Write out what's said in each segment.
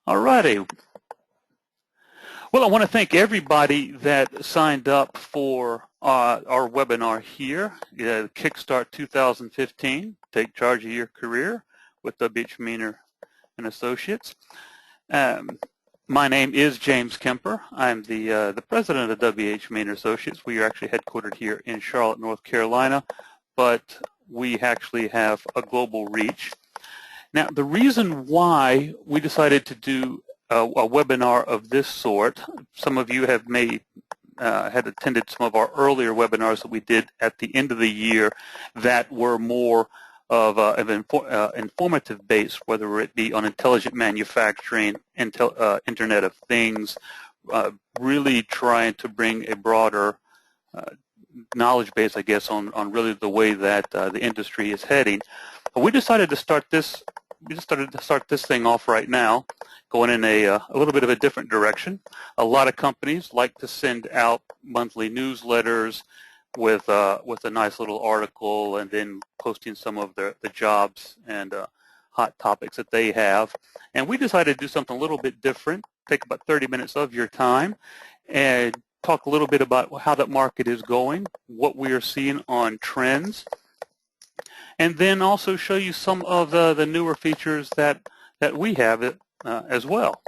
All righty. Well, I want to thank everybody that signed up for our webinar here, Kickstart 2015, Take Charge of Your Career with W.H. Meaner and Associates. My name is James Kemper. I'm the president of W.H. Meaner Associates. We are actually headquartered here in Charlotte, North Carolina, but we actually have a global reach. Now, the reason why we decided to do a webinar of this sort, some of you have had attended some of our earlier webinars that we did at the end of the year that were more of informative base, whether it be on intelligent manufacturing, Internet of Things, really trying to bring a broader knowledge base, I guess, on really the way that the industry is heading. But we decided to start this. We just started to start this thing off right now, going in a little bit of a different direction. A lot of companies like to send out monthly newsletters with a nice little article and then posting some of the jobs and hot topics that they have. And we decided to do something a little bit different, take about 30 minutes of your time, and talk a little bit about how that market is going, what we are seeing on trends, and then also show you some of the newer features that we have as well.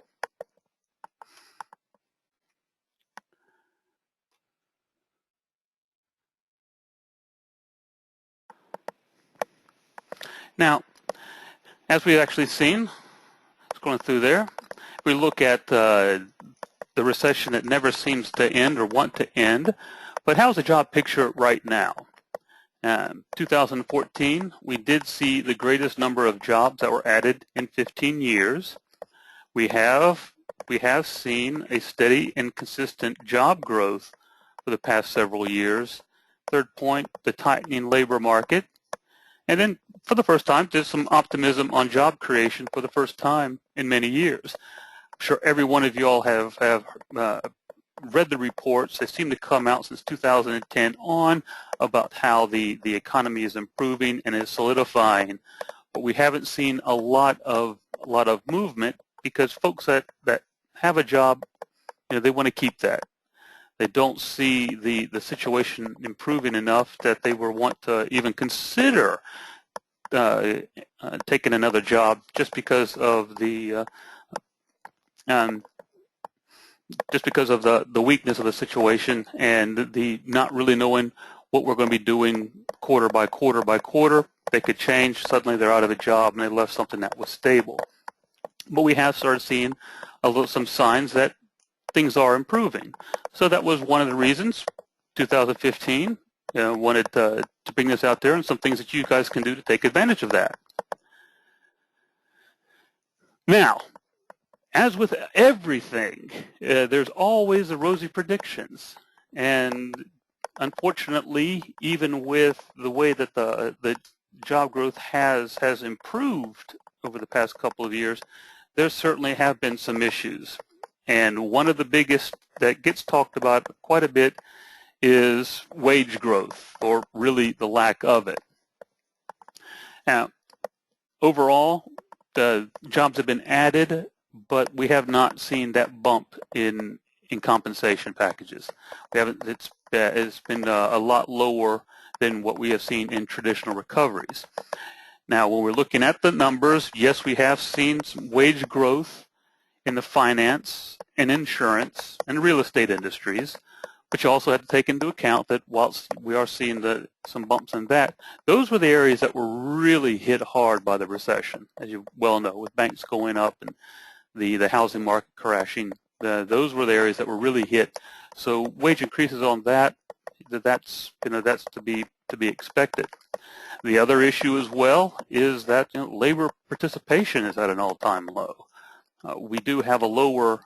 Now, as we've actually seen, it's going through there, we look at the recession that never seems to end or want to end, but how's the job picture right now? 2014, we did see the greatest number of jobs that were added in 15 years. We have seen a steady and consistent job growth for the past several years. Third point, the tightening labor market. And then for the first time, there's some optimism on job creation for the first time in many years. I'm sure every one of you all have read the reports. They seem to come out since 2010 on about how the economy is improving and is solidifying, but we haven't seen a lot of movement because folks that have a job, they want to keep that. They don't see the situation improving enough that they will want to even consider taking another job just because of the weakness of the situation and the not really knowing what we're going to be doing quarter by quarter by quarter. They could change. Suddenly they're out of a job and they left something that was stable. But we have started seeing some signs that things are improving. So that was one of the reasons 2015 wanted to bring this out there and some things that you guys can do to take advantage of that. Now, as with everything, there's always the rosy predictions. And unfortunately, even with the way that the job growth has improved over the past couple of years, there certainly have been some issues. And one of the biggest that gets talked about quite a bit is wage growth, or really the lack of it. Now, overall, the jobs have been added, but we have not seen that bump in compensation packages. We haven't. It's been a lot lower than what we have seen in traditional recoveries. Now, when we're looking at the numbers, yes, we have seen some wage growth in the finance and insurance and real estate industries, but you also have to take into account that whilst we are seeing some bumps in that, those were the areas that were really hit hard by the recession, as you well know, with banks going up and the housing market crashing. Those were the areas that were really hit. So wage increases on that's to be expected. The other issue as well is that labor participation is at an all-time low. We do have a lower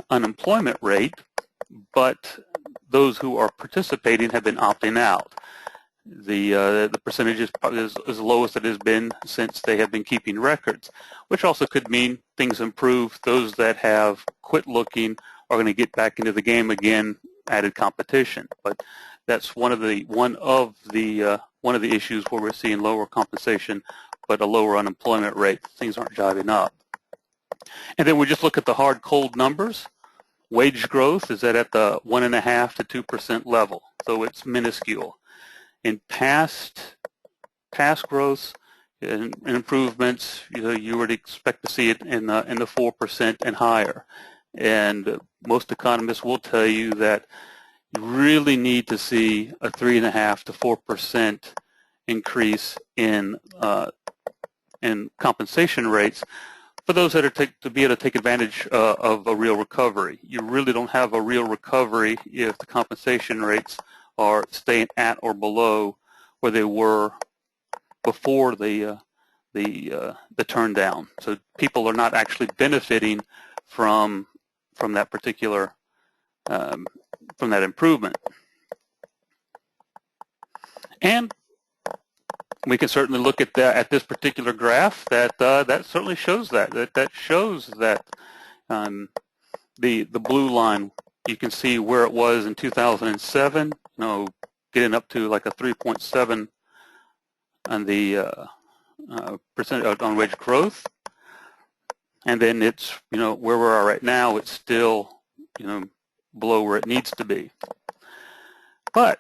unemployment rate, but those who are participating have been opting out. The percentage is the lowest it has been since they have been keeping records, which also could mean things improve. Those that have quit looking are going to get back into the game again, added competition. But that's one of the issues where we're seeing lower compensation, but a lower unemployment rate. Things aren't jiving up. And then we just look at the hard, cold numbers. Wage growth is at the 1.5% to 2% level, so it's minuscule. In past growths and improvements, you would expect to see it in the 4% and higher. And most economists will tell you that you really need to see a 3.5% to 4% increase in compensation rates for those that are to be able to take advantage of a real recovery. You really don't have a real recovery if the compensation rates are staying at or below where they were before the turn down. So people are not actually benefiting from that particular from that improvement. And we can certainly look at this particular graph that certainly shows that shows that the blue line, you can see where it was in 2007, getting up to like a 3.7 on the percent on wage growth, and then it's where we are right now, it's still below where it needs to be. But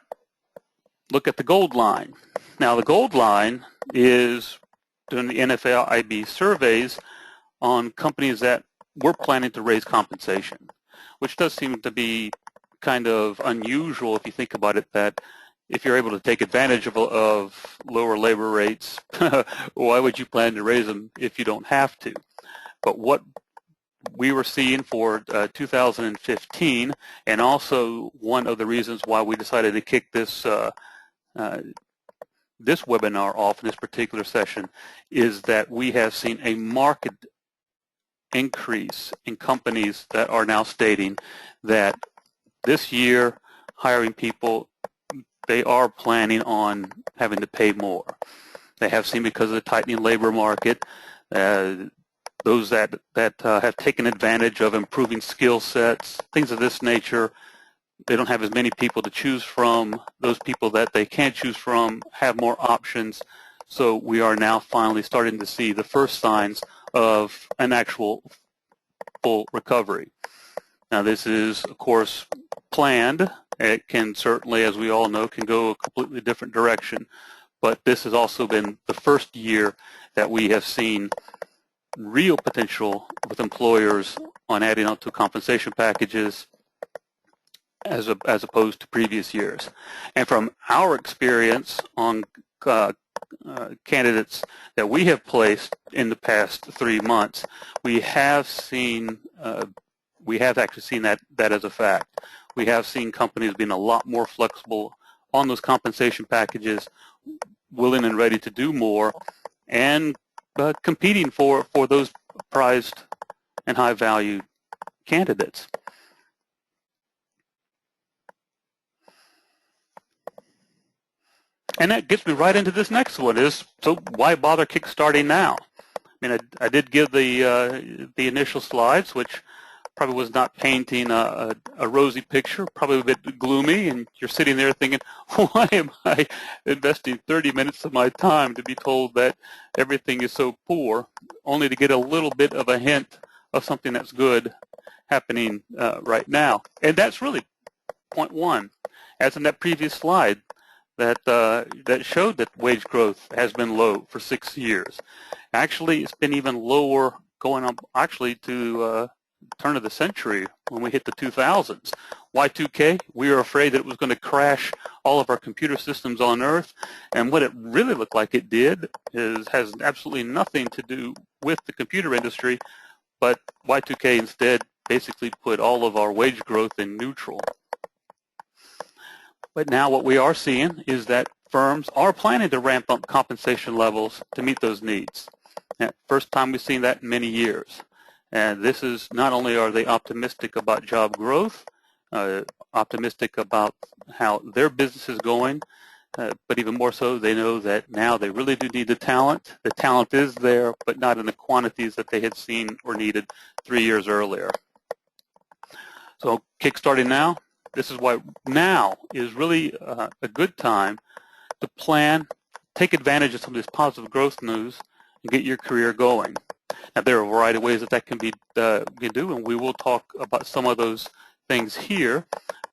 look at the gold line. Now the gold line is doing the NFIB surveys on companies that were planning to raise compensation, which does seem to be kind of unusual if you think about it, that if you're able to take advantage of lower labor rates, why would you plan to raise them if you don't have to? But what we were seeing for 2015, and also one of the reasons why we decided to kick this this webinar off in this particular session, is that we have seen a marked increase in companies that are now stating that this year hiring people, they are planning on having to pay more. They have seen, because of the tightening labor market, those that have taken advantage of improving skill sets, things of this nature, they don't have as many people to choose from. Those people that they can choose from have more options. So we are now finally starting to see the first signs of an actual full recovery. Now this is, of course, planned. It can certainly, as we all know, can go a completely different direction. But this has also been the first year that we have seen real potential with employers on adding on to compensation packages as opposed to previous years. And from our experience on candidates that we have placed in the past 3 months, we have seen actually seen that as a fact. We have seen companies being a lot more flexible on those compensation packages, willing and ready to do more, and competing for those prized and high value candidates. And that gets me right into this next one, is, so why bother kickstarting now? I mean, I did give the initial slides, which probably was not painting a rosy picture, probably a bit gloomy, and you're sitting there thinking, why am I investing 30 minutes of my time to be told that everything is so poor, only to get a little bit of a hint of something that's good happening right now? And that's really point one. As in that previous slide, that showed that wage growth has been low for 6 years. Actually, it's been even lower going up actually to turn of the century when we hit the 2000s. Y2K, we were afraid that it was going to crash all of our computer systems on Earth, and what it really looked like it did has absolutely nothing to do with the computer industry, but Y2K instead basically put all of our wage growth in neutral. But now what we are seeing is that firms are planning to ramp up compensation levels to meet those needs. First time we've seen that in many years. And this is, not only are they optimistic about job growth, optimistic about how their business is going, but even more so, they know that now they really do need the talent. The talent is there, but not in the quantities that they had seen or needed 3 years earlier. So kickstarting now, this is why now is really a good time to plan, take advantage of some of this positive growth news, and get your career going. Now, there are a variety of ways that that can be can do, and we will talk about some of those things here.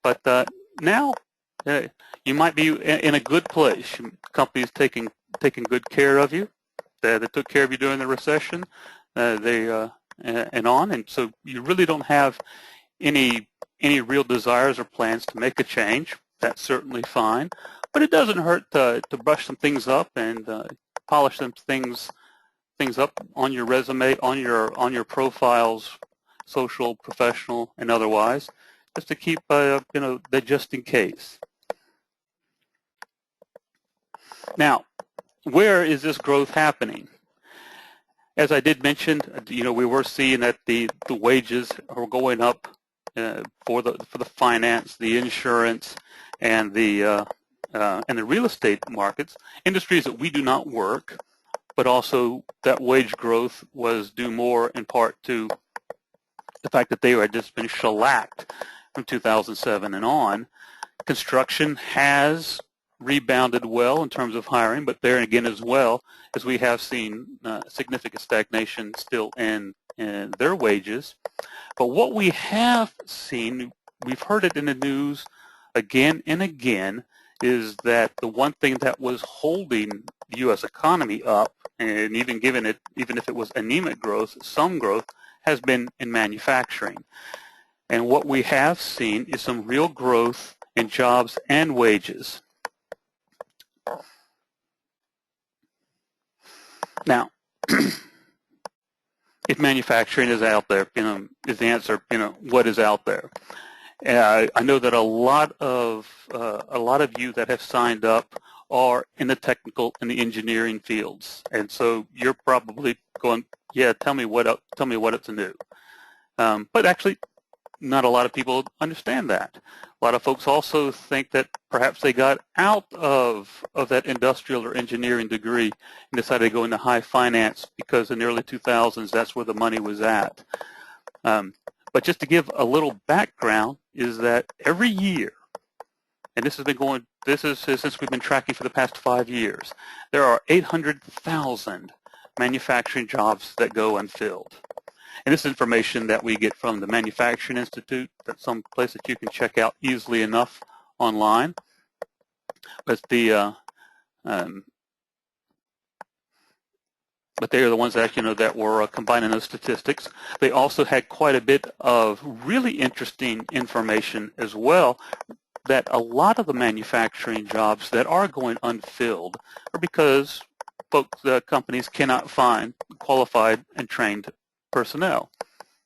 But now, you might be in a good place. Companies taking good care of you. They took care of you during the recession. And so you really don't have any real desires or plans to make a change. That's certainly fine, but it doesn't hurt to brush some things up and polish some things up on your resume, on your profiles, social, professional, and otherwise, just to keep that just in case. Now, where is this growth happening? As I did mention, we were seeing that the wages are going up for the finance, the insurance, and the real estate markets, industries that we do not work, but also that wage growth was due more in part to the fact that they had just been shellacked from 2007 and on. Construction has rebounded well in terms of hiring, but there again as well, as we have seen significant stagnation still in their wages. But what we have seen, we've heard it in the news again and again, is that the one thing that was holding the U.S. economy up, and even if it was anemic growth, some growth has been in manufacturing. And what we have seen is some real growth in jobs and wages. Now, if manufacturing is out there, is the answer, what is out there? I know that a lot of you that have signed up are in the technical and the engineering fields, and so you're probably going, yeah, tell me what it's new. But actually, not a lot of people understand that. A lot of folks also think that perhaps they got out of that industrial or engineering degree and decided to go into high finance because in the early 2000s, that's where the money was at. But just to give a little background is that every year, and this is since we've been tracking for the past 5 years, there are 800,000 manufacturing jobs that go unfilled. And this is information that we get from the Manufacturing Institute. That's some place that you can check out easily enough online. But they are the ones that that were combining those statistics. They also had quite a bit of really interesting information as well, that a lot of the manufacturing jobs that are going unfilled are because companies cannot find qualified and trained personnel.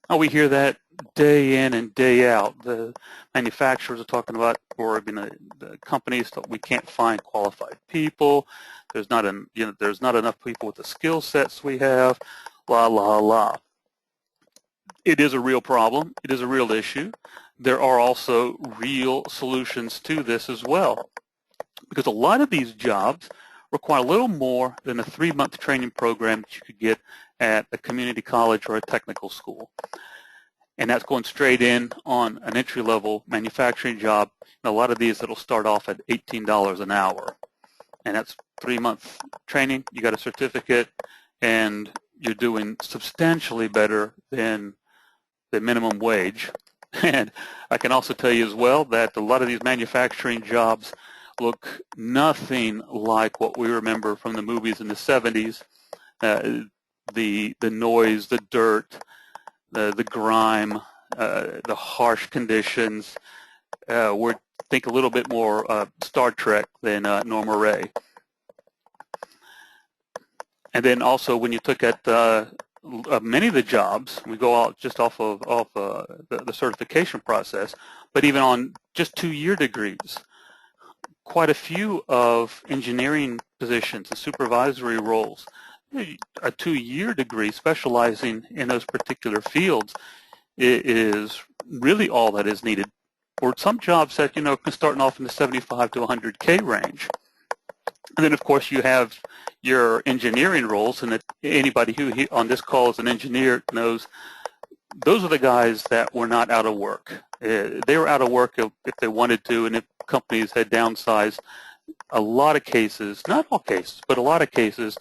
Now, we hear that day in and day out. The manufacturers are talking about, or the companies, that we can't find qualified people. There's not enough people with the skill sets we have. La la la. It is a real problem. It is a real issue. There are also real solutions to this as well, because a lot of these jobs require a little more than a 3-month training program that you could get at a community college or a technical school. And that's going straight in on an entry-level manufacturing job. And a lot of these that'll start off at $18 an hour. And that's 3-month training. You got a certificate, and you're doing substantially better than the minimum wage. And I can also tell you as well that a lot of these manufacturing jobs look nothing like what we remember from the movies in the 70s. The noise, the dirt, the grime, the harsh conditions. Think a little bit more Star Trek than Norma Ray. And then also when you look at many of the jobs, we go out just off the certification process, but even on just 2-year degrees, quite a few of engineering positions and supervisory roles, a 2-year degree specializing in those particular fields is really all that is needed. Or some jobs that can starting off in the 75 to 100K range. And then of course you have your engineering roles, and that anybody who on this call is an engineer knows those are the guys that were not out of work. They were out of work if they wanted to, and if companies had downsized. A lot of cases, not all cases, but a lot of cases,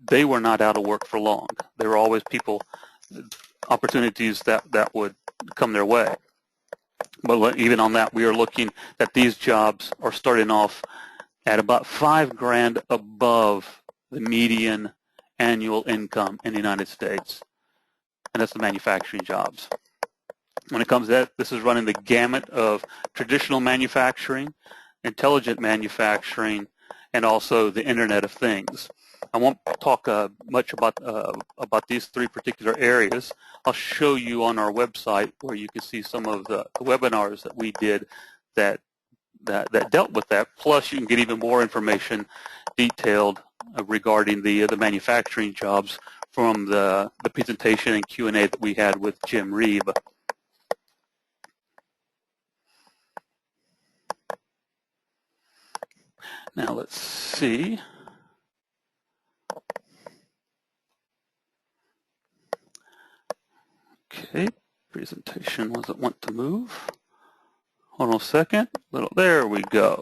they were not out of work for long. There were always opportunities that would come their way. But even on that, we are looking that these jobs are starting off at about $5,000 above the median annual income in the United States, and that's the manufacturing jobs. When it comes to that, this is running the gamut of traditional manufacturing, intelligent manufacturing, and also the Internet of Things. I won't talk much about these three particular areas. I'll show you on our website where you can see some of the webinars that we did that dealt with that. Plus, you can get even more information detailed regarding the manufacturing jobs from the presentation and Q&A that we had with Jim Reeb. Now let's see. Okay, presentation wasn't want to move. Hold on a second. There we go.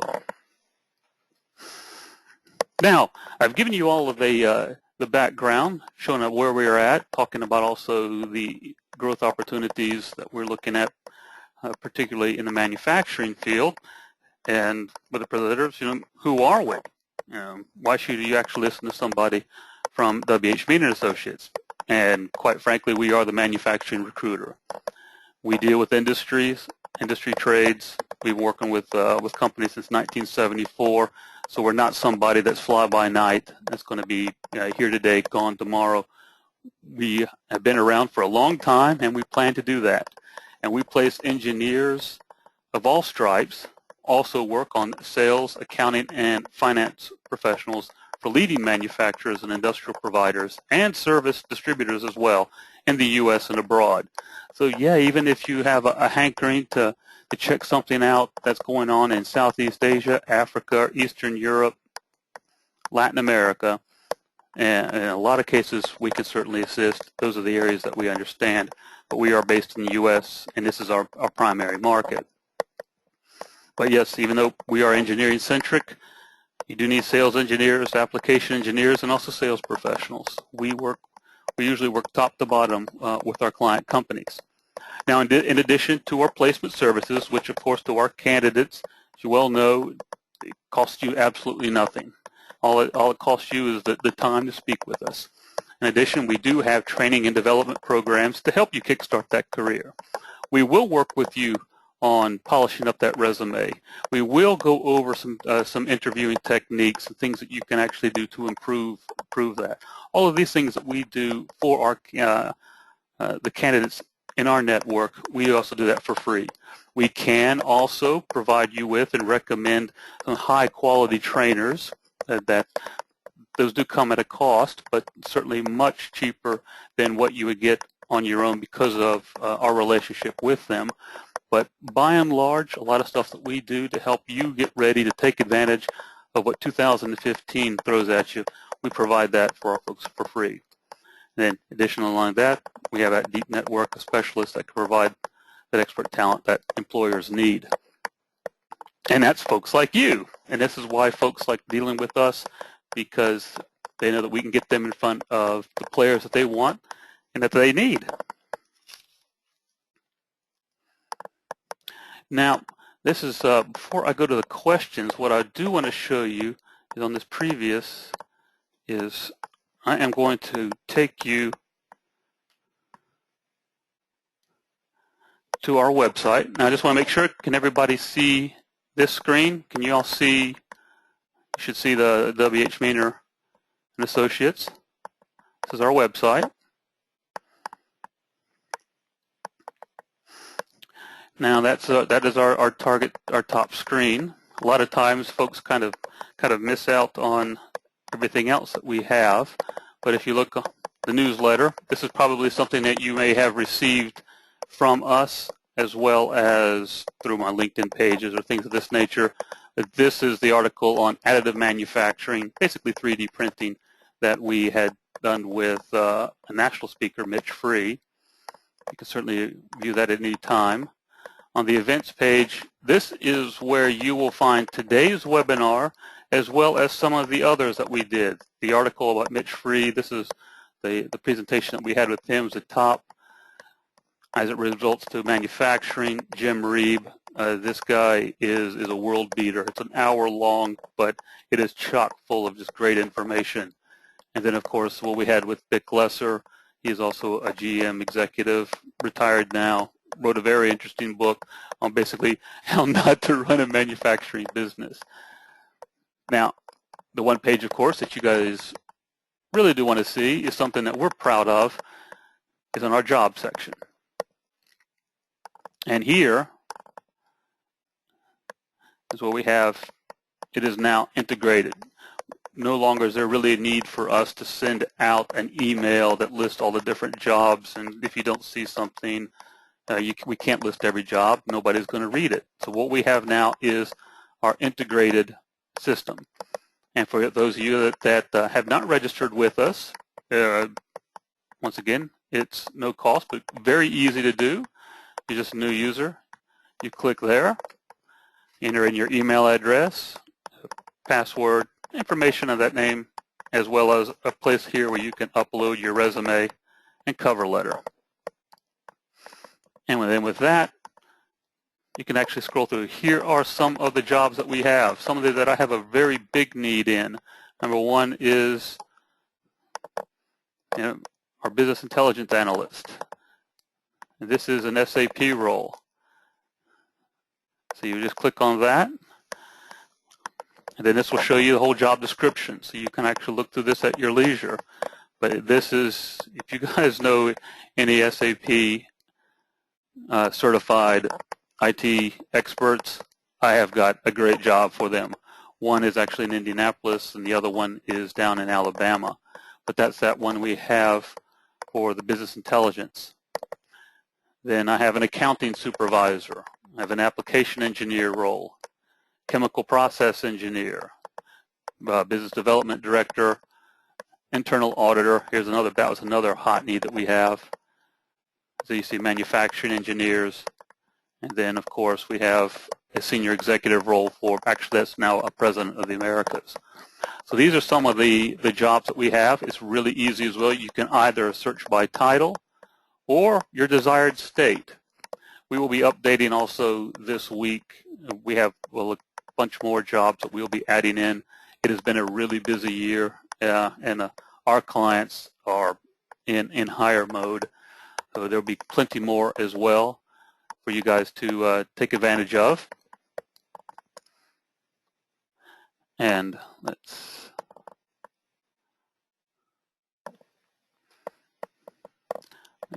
Now, I've given you all of the background, showing up where we are at, talking about also the growth opportunities that we're looking at, particularly in the manufacturing field. And with the presenters, who are we? Why should you actually listen to somebody from W.H. Meaner Associates? And quite frankly, we are the manufacturing recruiter. We deal with industry trades. We've been working with companies since 1974, so we're not somebody that's fly-by-night that's going to be here today, gone tomorrow. We have been around for a long time, and we plan to do that. And we place engineers of all stripes, also work on sales, accounting, and finance professionals for leading manufacturers and industrial providers and service distributors as well in the U.S. and abroad. So yeah, even if you have a hankering to check something out that's going on in Southeast Asia, Africa, Eastern Europe, Latin America, and in a lot of cases we can certainly assist. Those are the areas that we understand, but we are based in the U.S. and this is our primary market. But yes, even though we are engineering centric, you do need sales engineers, application engineers, and also sales professionals. We usually work top to bottom with our client companies. Now, in addition to our placement services, which of course to our candidates, as you well know, it costs you absolutely nothing. All it costs you is the time to speak with us. In addition, we do have training and development programs to help you kickstart that career. We will work with you on polishing up that resume. We will go over some interviewing techniques and things that you can actually do to improve that. All of these things that we do for our the candidates in our network, we also do that for free. We can also provide you with and recommend some high-quality trainers that those do come at a cost, but certainly much cheaper than what you would get on your own because of our relationship with them. But by and large, a lot of stuff that we do to help you get ready to take advantage of what 2015 throws at you, we provide that for our folks for free. And then additionally on that, we have that deep network of specialists that can provide that expert talent that employers need. And that's folks like you. And this is why folks like dealing with us, because they know that we can get them in front of the players that they want and that they need. Now, this is, before I go to the questions, what I do want to show you is on this previous is I am going to take you to our website. Now, I just want to make sure, can everybody see this screen? Can you all see, you should see the W.H. Meaner and Associates. This is our website. Now that is our target, our top screen. A lot of times folks kind of miss out on everything else that we have. But if you look at the newsletter, this is probably something that you may have received from us as well as through my LinkedIn pages or things of this nature. This is the article on additive manufacturing, basically 3D printing, that we had done with a national speaker, Mitch Free. You can certainly view that at any time. On the events page, this is where you will find today's webinar as well as some of the others that we did. The article about Mitch Free, this is the presentation that we had with him, is the top as it results to manufacturing. Jim Reeb, this guy is a world beater. It's an hour long, but it is chock full of just great information. And then, of course, what we had with Vic Lesser, he is also a GM executive, retired now, wrote a very interesting book on basically how not to run a manufacturing business. Now, the one page, of course, that you guys really do want to see is something that we're proud of, is on our job section. And here is what we have. It is now integrated. No longer is there really a need for us to send out an email that lists all the different jobs, and if you don't see something, we can't list every job. Nobody's going to read it. So what we have now is our integrated system. And for those of you that have not registered with us, once again, it's no cost, but very easy to do. You're just a new user. You click there, enter in your email address, password, information of that name, as well as a place here where you can upload your resume and cover letter. And then with that, you can actually scroll through. Here are some of the jobs that we have, some of them that I have a very big need in. Number one is our business intelligence analyst. And this is an SAP role. So you just click on that, and then this will show you the whole job description, so you can actually look through this at your leisure. But this is, if you guys know any SAP certified IT experts, I have got a great job for them. One is actually in Indianapolis, and the other one is down in Alabama. But that's that one we have for the business intelligence. Then I have an accounting supervisor. I have an application engineer role, chemical process engineer, business development director, internal auditor. Here's another, that was another hot need that we have. So you see manufacturing engineers. And then, of course, we have a senior executive role for, actually that's now a president of the Americas. So these are some of the jobs that we have. It's really easy as well. You can either search by title or your desired state. We will be updating also this week. We have a bunch more jobs that we'll be adding in. It has been a really busy year, and our clients are in hire mode. So there'll be plenty more as well for you guys to take advantage of. And let's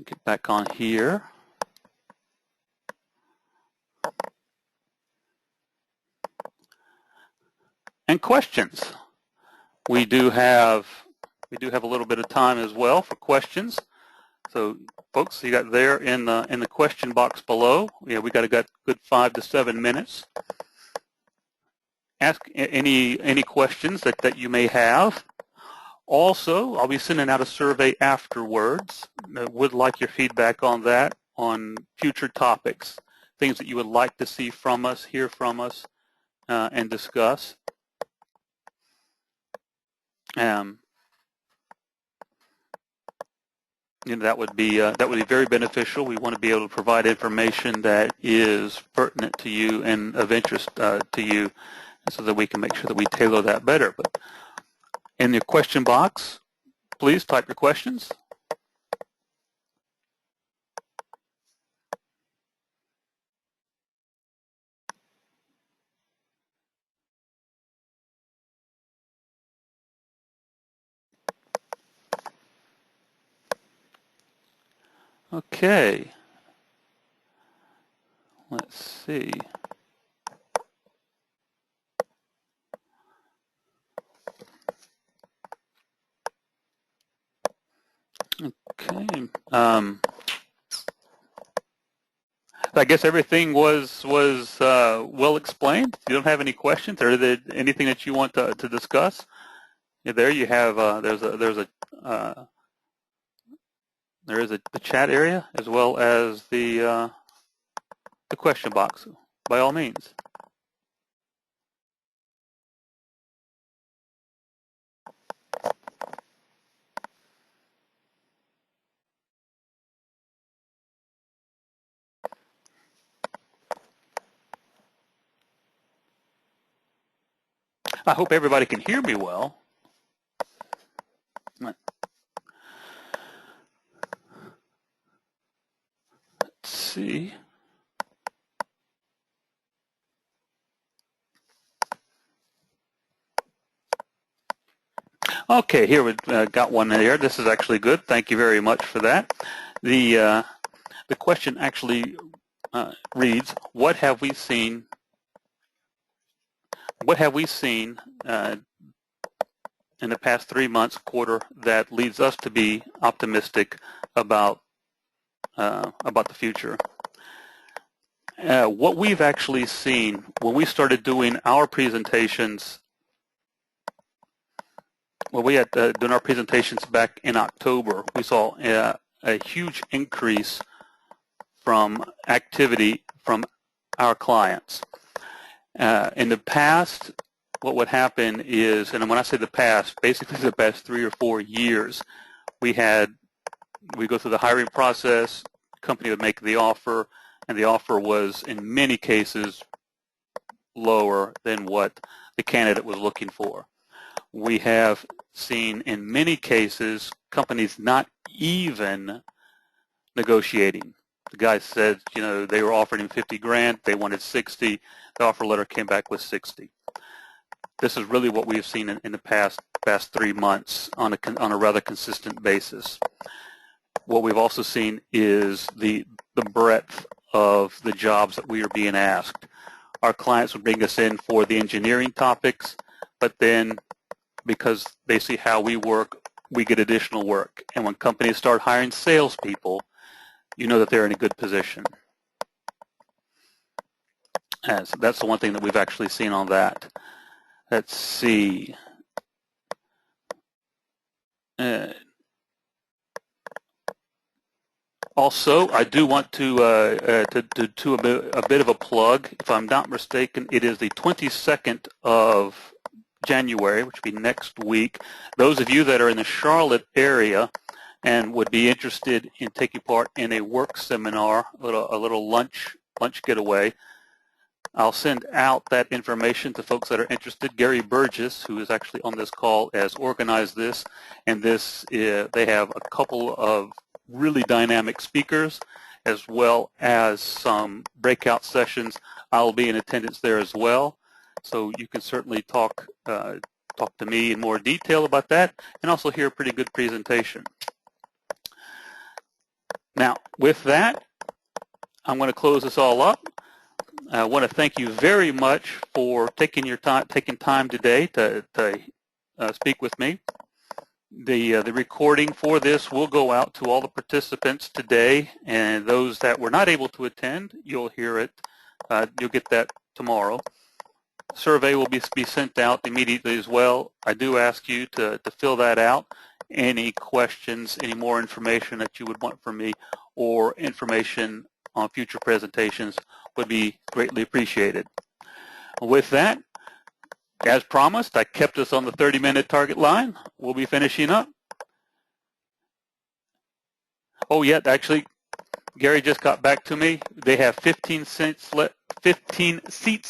get back on here. And questions. We do have a little bit of time as well for questions. So, folks, you got there in the question box below. Yeah, we got a good 5 to 7 minutes. Ask any questions that you may have. Also, I'll be sending out a survey afterwards. I would like your feedback on that, on future topics, things that you would like to see from us, hear from us, and discuss. That would be very beneficial. We want to be able to provide information that is pertinent to you and of interest to you, so that we can make sure that we tailor that better. But in the question box, please type your questions. Okay. Let's see. Okay. I guess everything was well explained. You don't have any questions, or anything that you want to discuss? Yeah, there you have. There is a chat area as well as the question box. By all means. I hope everybody can hear me well. Let's see. Okay, here we got one there. This is actually good. Thank you very much for that. The question actually reads, what have we seen? What have we seen in the past 3 months, quarter, that leads us to be optimistic about the future? What we've actually seen when we started doing our presentations, when we had doing our presentations back in October, we saw a huge increase from activity from our clients. In the past, what would happen is, and when I say the past, basically the past 3 or 4 years, we go through the hiring process, company would make the offer, and the offer was in many cases lower than what the candidate was looking for. We have seen in many cases companies not even negotiating. The guy said, you know, they were offering him 50 grand, they wanted 60, the offer letter came back with 60. This is really what we've seen in the past 3 months on a rather consistent basis. What we've also seen is the breadth of the jobs that we are being asked. Our clients would bring us in for the engineering topics, but then because they see how we work, we get additional work. And when companies start hiring salespeople, you know that they're in a good position. And so that's the one thing that we've actually seen on that. Let's see. Also, I do want to do a bit of a plug. If I'm not mistaken, it is the 22nd of January, which will be next week. Those of you that are in the Charlotte area and would be interested in taking part in a work seminar, a little lunch getaway, I'll send out that information to folks that are interested. Gary Burgess, who is actually on this call, has organized this, and they have a couple of really dynamic speakers as well as some breakout sessions. I'll be in attendance there as well, so you can certainly talk to me in more detail about that and also hear a pretty good presentation. Now, with that, I'm going to close this all up. I want to thank you very much for taking time today to speak with me. The recording for this will go out to all the participants today, and those that were not able to attend, you'll hear it. You'll get that tomorrow. Survey will be sent out immediately as well. I do ask you to fill that out. Any questions, any more information that you would want from me, or information on future presentations would be greatly appreciated. With that, as promised, I kept us on the 30-minute target line. We'll be finishing up. Oh, yeah, actually, Gary just got back to me. They have 15 seats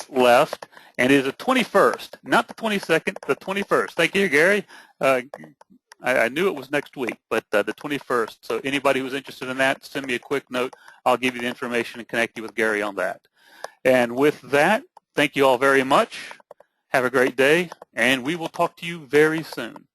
left, and it is the 21st, not the 22nd, the 21st. Thank you, Gary. I knew it was next week, but the 21st. So anybody who's interested in that, send me a quick note. I'll give you the information and connect you with Gary on that. And with that, thank you all very much. Have a great day, and we will talk to you very soon.